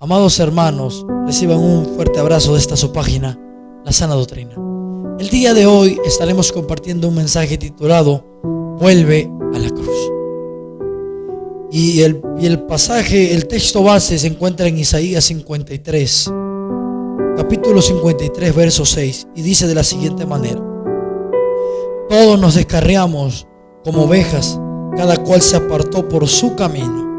Amados hermanos, reciban un fuerte abrazo de esta su página, La Sana Doctrina. El día de hoy estaremos compartiendo un mensaje titulado Vuelve a la cruz. Y el pasaje, el texto base se encuentra en Isaías 53, capítulo 53, verso 6, y dice de la siguiente manera: todos nos descarriamos como ovejas, cada cual se apartó por su camino,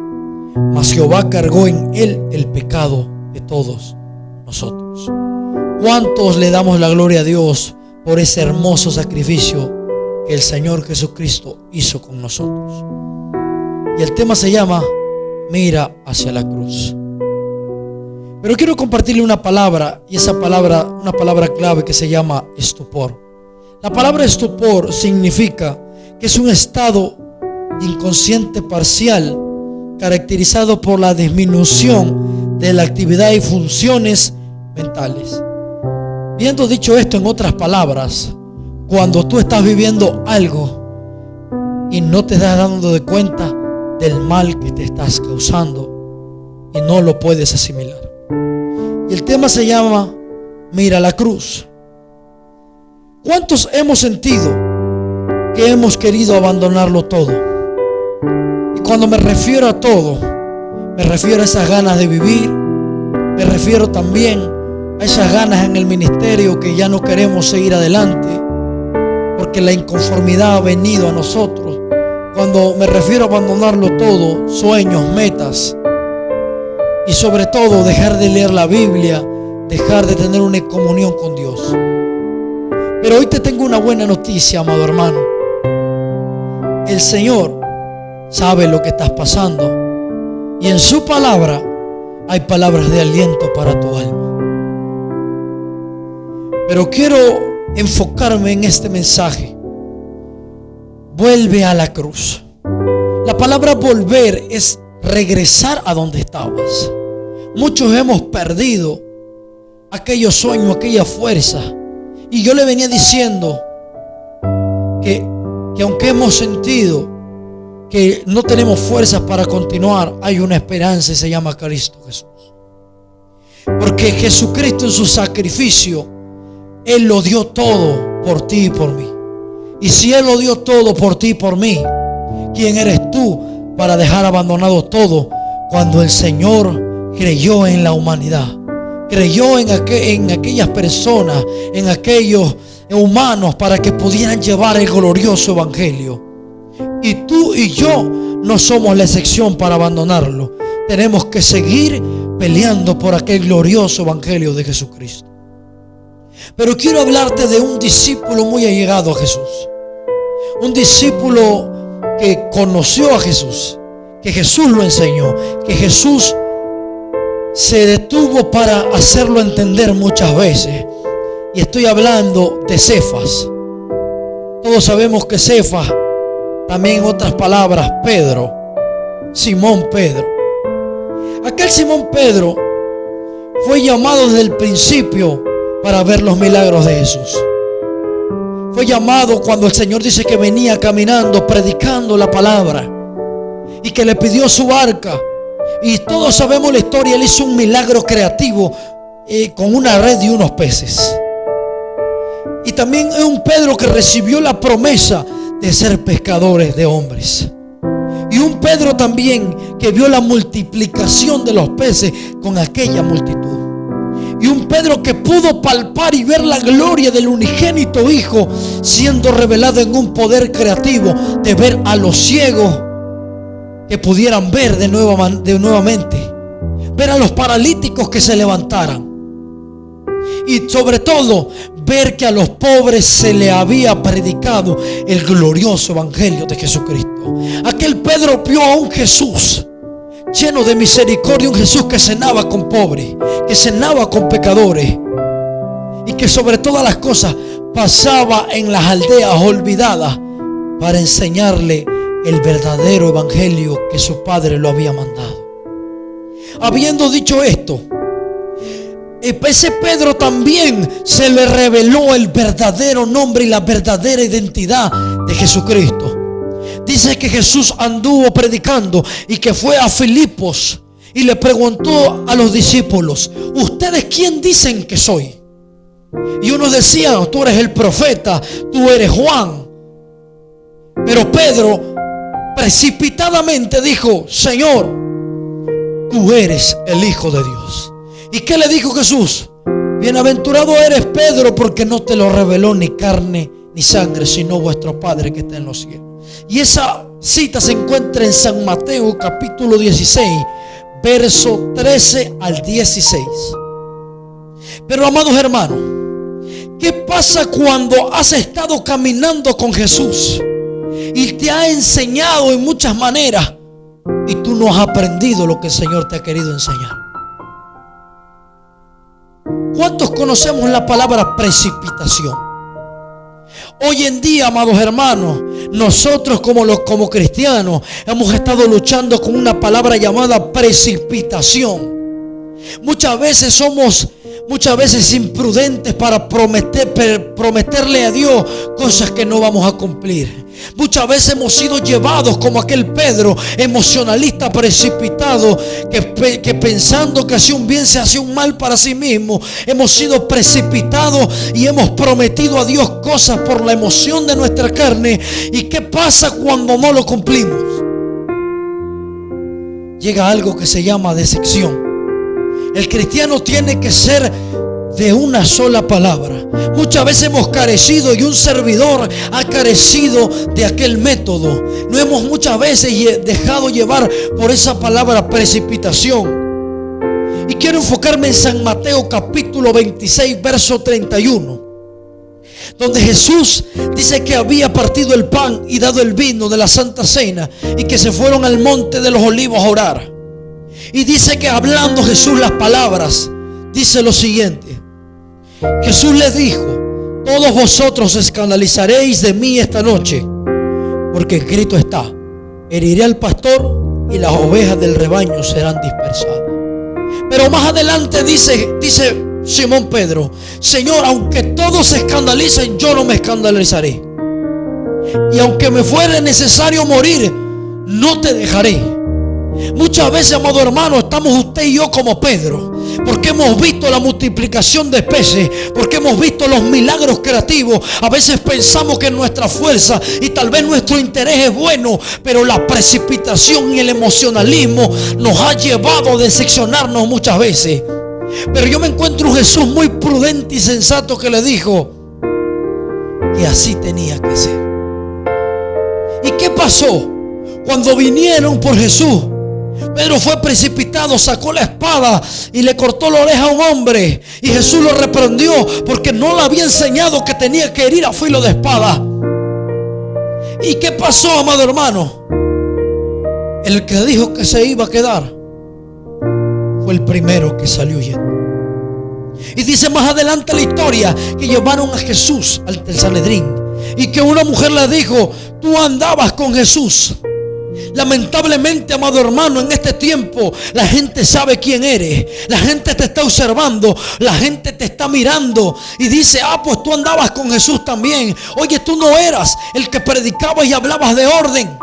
mas Jehová cargó en él el pecado de todos nosotros. ¿Cuántos le damos la gloria a Dios por ese hermoso sacrificio que el Señor Jesucristo hizo con nosotros? Y el tema se llama Mira hacia la cruz. Pero quiero compartirle una palabra, y esa palabra, una palabra clave que se llama estupor. La palabra estupor significa que es un estado inconsciente parcial caracterizado por la disminución de la actividad y funciones mentales. Viendo dicho esto en otras palabras, cuando tú estás viviendo algo y no te estás dando de cuenta del mal que te estás causando y no lo puedes asimilar. Y el tema se llama Mira la cruz. ¿Cuántos hemos sentido que hemos querido abandonarlo todo? Y cuando me refiero a todo, me refiero a esas ganas de vivir, me refiero también a esas ganas en el ministerio que ya no queremos seguir adelante porque la inconformidad ha venido a nosotros. Cuando me refiero a abandonarlo todo, sueños, metas, y sobre todo dejar de leer la Biblia, dejar de tener una comunión con Dios. Pero hoy te tengo una buena noticia, amado hermano. El Señor sabe lo que estás pasando, y en su palabra hay palabras de aliento para tu alma. Pero quiero enfocarme en este mensaje. Vuelve a la cruz. La palabra volver es regresar a donde estabas. Muchos hemos perdido aquellos sueños, aquella fuerza. Y yo le venía diciendo que aunque hemos sentido que no tenemos fuerzas para continuar, hay una esperanza y se llama Cristo Jesús. Porque Jesucristo en su sacrificio, Él lo dio todo por ti y por mí. Y si Él lo dio todo por ti y por mí, ¿quién eres tú para dejar abandonado todo cuando el Señor creyó en la humanidad? Creyó en aquellas personas, en aquellos humanos para que pudieran llevar el glorioso evangelio. Y tú y yo no somos la excepción para abandonarlo. Tenemos que seguir peleando por aquel glorioso evangelio de Jesucristo. Pero quiero hablarte de un discípulo muy allegado a Jesús. Un discípulo que conoció a Jesús, que Jesús lo enseñó, que Jesús se detuvo para hacerlo entender muchas veces. Y estoy hablando de Cefas. Todos sabemos que Cefas, también en otras palabras, Pedro, Simón Pedro. Aquel Simón Pedro fue llamado desde el principio para ver los milagros de Jesús. Fue llamado cuando el Señor dice que venía caminando, predicando la palabra, y que le pidió su barca. Y todos sabemos la historia. Él hizo un milagro creativo con una red y unos peces. Y también es un Pedro que recibió la promesa de ser pescadores de hombres. Y un Pedro también que vio la multiplicación de los peces con aquella multitud. Y un Pedro que pudo palpar y ver la gloria del unigénito Hijo siendo revelado en un poder creativo de ver a los ciegos que pudieran ver de nuevamente, ver a los paralíticos que se levantaran, y sobre todo ver que a los pobres se le había predicado el glorioso evangelio de Jesucristo. Aquel Pedro vio a un Jesús lleno de misericordia, un Jesús que cenaba con pobres, que cenaba con pecadores, y que sobre todas las cosas pasaba en las aldeas olvidadas para enseñarle el verdadero evangelio que su padre lo había mandado. Habiendo dicho esto, ese Pedro también se le reveló el verdadero nombre y la verdadera identidad de Jesucristo. Dice que Jesús anduvo predicando y que fue a Filipos y le preguntó a los discípulos: ¿ustedes quién dicen que soy? Y unos decían: tú eres el profeta, tú eres Juan. Pero Pedro precipitadamente dijo: Señor, tú eres el Hijo de Dios. ¿Y qué le dijo Jesús? Bienaventurado eres, Pedro, porque no te lo reveló ni carne ni sangre, sino vuestro Padre que está en los cielos. Y esa cita se encuentra en San Mateo capítulo 16, verso 13 al 16. Pero amados hermanos, ¿qué pasa cuando has estado caminando con Jesús y te ha enseñado en muchas maneras y tú no has aprendido lo que el Señor te ha querido enseñar? ¿Cuántos conocemos la palabra precipitación? Hoy en día, amados hermanos, nosotros como cristianos hemos estado luchando con una palabra llamada precipitación. Muchas veces somos imprudentes para prometerle a Dios cosas que no vamos a cumplir. Muchas veces hemos sido llevados como aquel Pedro, emocionalista, precipitado, que pensando que hacía un bien se hacía un mal para sí mismo. Hemos sido precipitados y hemos prometido a Dios cosas por la emoción de nuestra carne. ¿Y qué pasa cuando no lo cumplimos? Llega algo que se llama decepción. El cristiano tiene que ser de una sola palabra. Muchas veces hemos carecido, y un servidor ha carecido de aquel método. No hemos muchas veces dejado llevar por esa palabra precipitación. Y quiero enfocarme en San Mateo capítulo 26, verso 31, donde Jesús dice que había partido el pan y dado el vino de la Santa Cena, y que se fueron al monte de los olivos a orar. Y dice que hablando Jesús las palabras, dice lo siguiente: Jesús les dijo: todos vosotros escandalizaréis de mí esta noche, porque escrito está: heriré al pastor y las ovejas del rebaño serán dispersadas. Pero más adelante dice Simón Pedro: Señor, aunque todos se escandalicen, yo no me escandalizaré. Y aunque me fuere necesario morir, no te dejaré. Muchas veces, amado hermano, estamos usted y yo como Pedro, porque hemos visto la multiplicación de peces, porque hemos visto los milagros creativos. A veces pensamos que nuestra fuerza y tal vez nuestro interés es bueno, pero la precipitación y el emocionalismo nos ha llevado a decepcionarnos muchas veces. Pero yo me encuentro un Jesús muy prudente y sensato que le dijo que así tenía que ser. ¿Y qué pasó? Cuando vinieron por Jesús, Pedro fue precipitado, sacó la espada y le cortó la oreja a un hombre. Y Jesús lo reprendió porque no le había enseñado que tenía que herir a filo de espada. ¿Y qué pasó, amado hermano? El que dijo que se iba a quedar fue el primero que salió huyendo. Y dice más adelante la historia que llevaron a Jesús al Sanedrín y que una mujer le dijo: tú andabas con Jesús. Lamentablemente, amado hermano, en este tiempo la gente sabe quién eres. La gente te está observando, la gente te está mirando y dice: pues tú andabas con Jesús también. Oye, tú no eras el que predicabas y hablabas de orden.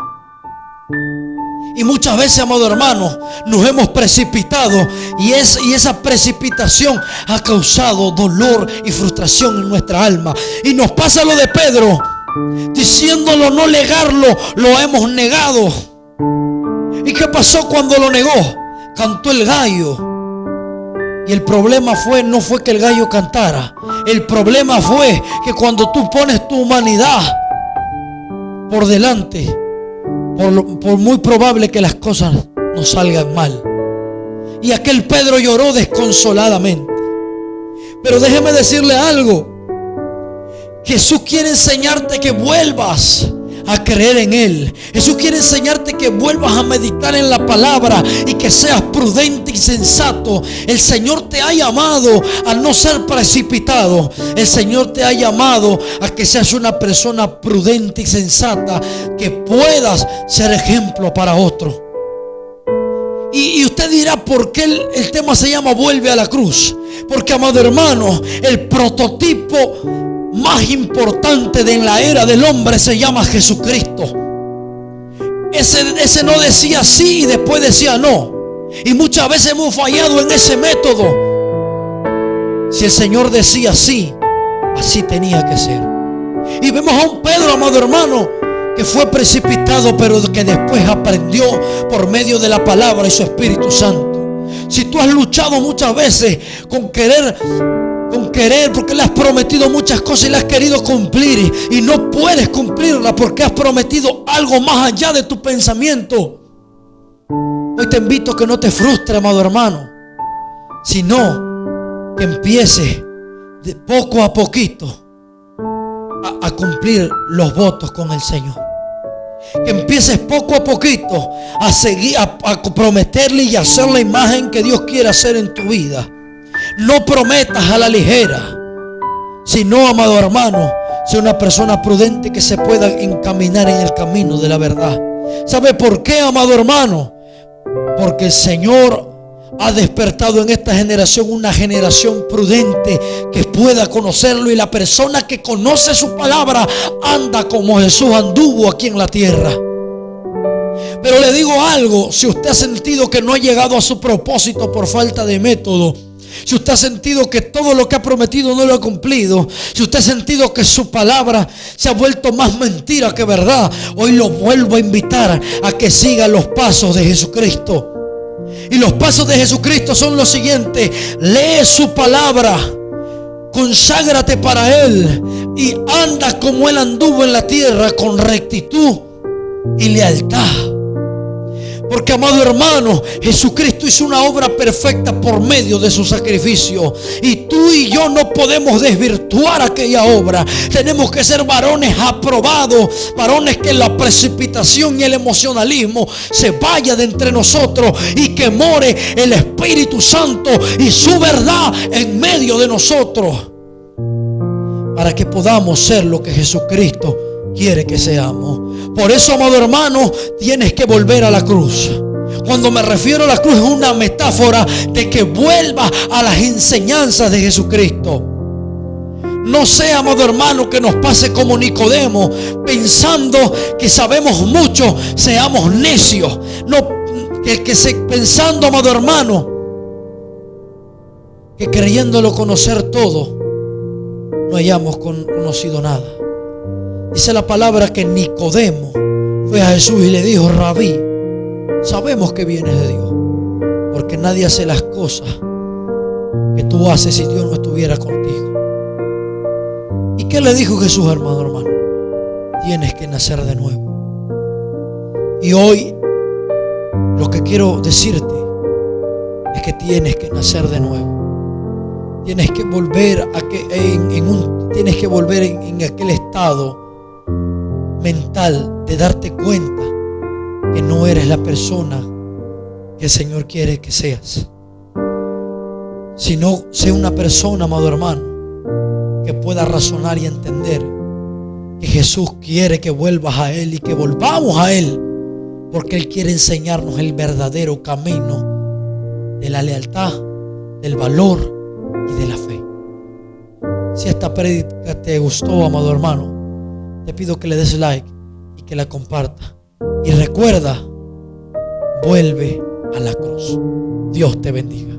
Y muchas veces, amado hermano, nos hemos precipitado y esa precipitación ha causado dolor y frustración en nuestra alma. Y nos pasa lo de Pedro, diciéndolo no negarlo, lo hemos negado. ¿Y qué pasó cuando lo negó? Cantó el gallo. Y el problema no fue que el gallo cantara. El problema fue que cuando tú pones tu humanidad por delante, por muy probable que las cosas no salgan mal. Y aquel Pedro lloró desconsoladamente. Pero déjeme decirle algo. Jesús quiere enseñarte que vuelvas a creer en Él. Jesús quiere enseñarte que vuelvas a meditar en la palabra y que seas prudente y sensato. El Señor te ha llamado a no ser precipitado. El Señor te ha llamado a que seas una persona prudente y sensata, que puedas ser ejemplo para otros. Y usted dirá: ¿por qué el tema se llama Vuelve a la cruz? Porque, amado hermano, el prototipo más importante de en la era del hombre se llama Jesucristo. Ese no decía sí y después decía no. Y muchas veces hemos fallado en ese método. Si el Señor decía así, así tenía que ser. Y vemos a un Pedro, amado hermano, que fue precipitado, pero que después aprendió por medio de la palabra y su Espíritu Santo. Si tú has luchado muchas veces con querer, porque le has prometido muchas cosas y le has querido cumplir y no puedes cumplirla porque has prometido algo más allá de tu pensamiento, hoy te invito a que no te frustres, amado hermano, sino que empieces de poco a poquito a cumplir los votos con el Señor. Que empieces poco a poquito a seguir, a prometerle y hacer la imagen que Dios quiere hacer en tu vida. No prometas a la ligera, sino, amado hermano, sé una persona prudente que se pueda encaminar en el camino de la verdad. ¿Sabe por qué, amado hermano? Porque el Señor ha despertado en esta generación una generación prudente que pueda conocerlo, y la persona que conoce su palabra anda como Jesús anduvo aquí en la tierra. Pero le digo algo: si usted ha sentido que no ha llegado a su propósito por falta de método, si usted ha sentido que todo lo que ha prometido no lo ha cumplido, si usted ha sentido que su palabra se ha vuelto más mentira que verdad, hoy lo vuelvo a invitar a que siga los pasos de Jesucristo. Y los pasos de Jesucristo son los siguientes: lee su palabra, conságrate para Él y anda como Él anduvo en la tierra, con rectitud y lealtad. Porque, amado hermano, Jesucristo hizo una obra perfecta por medio de su sacrificio, y tú y yo no podemos desvirtuar aquella obra. Tenemos que ser varones aprobados, varones que la precipitación y el emocionalismo se vaya de entre nosotros y que more el Espíritu Santo y su verdad en medio de nosotros, para que podamos ser lo que Jesucristo quiere que seamos. Por eso, amado hermano, tienes que volver a la cruz. Cuando me refiero a la cruz, es una metáfora de que vuelvas a las enseñanzas de Jesucristo. No sea, amado hermano, que nos pase como Nicodemo, pensando que sabemos mucho, seamos necios. No, pensando, amado hermano, que creyéndolo conocer todo, no hayamos conocido nada. Dice la palabra que Nicodemo fue a Jesús y le dijo: Rabí, sabemos que vienes de Dios, porque nadie hace las cosas que tú haces si Dios no estuviera contigo. ¿Y qué le dijo Jesús, hermano? Tienes que nacer de nuevo. Y hoy lo que quiero decirte es que tienes que nacer de nuevo. Tienes que volver a que tienes que volver en aquel estado mental de darte cuenta que no eres la persona que el Señor quiere que seas, sino sé una persona, amado hermano, que pueda razonar y entender que Jesús quiere que vuelvas a Él y que volvamos a Él, porque Él quiere enseñarnos el verdadero camino de la lealtad, del valor y de la fe. Si esta prédica te gustó, amado hermano, te pido que le des like y que la comparta. Y recuerda, vuelve a la cruz. Dios te bendiga.